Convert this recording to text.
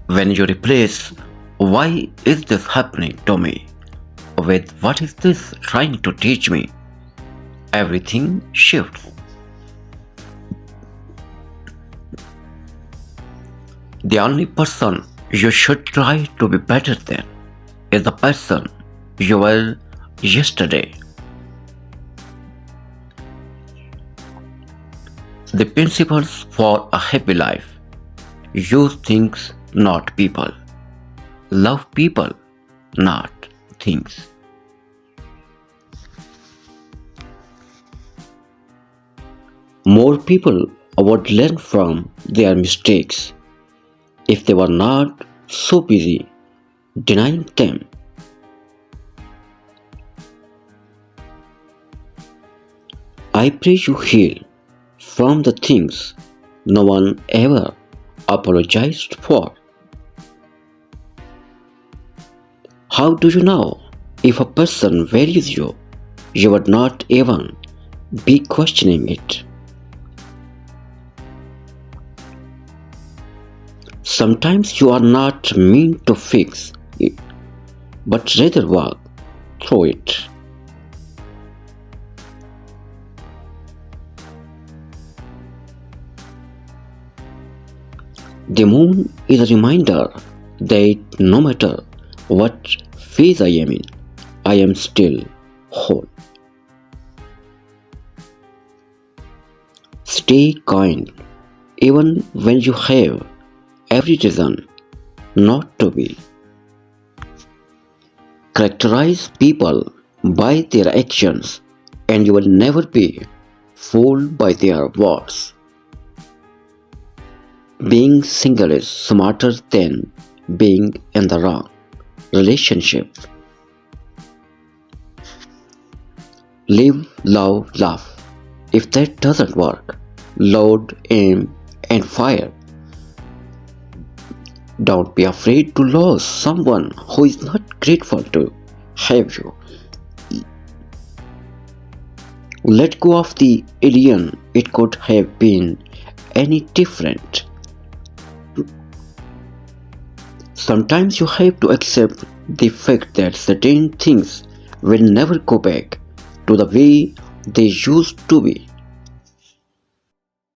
When you replace "Why is this happening to me?" with "What is this trying to teach me?" everything shifts. The only person you should try to be better than is the person you were yesterday. The principles for a happy life: use things, not people. Love people, not things. More people would learn from their mistakes if they were not so busy denying them. I pray you heal from the things no one ever apologized for. How do you know if a person values you? You would not even be questioning it. Sometimes you are not meant to fix it, but rather walk through it. The moon is a reminder that no matter what phase I am in, I am still whole. Stay kind even when you have every reason not to be. Characterize people by their actions and you will never be fooled by their words. Being single is smarter than being in the wrong relationship. Live, love, laugh. If that doesn't work, load, aim, and fire. Don't be afraid to lose someone who is not grateful to have you. Let go of the alien. It could have been any different. Sometimes you have to accept the fact that certain things will never go back to the way they used to be.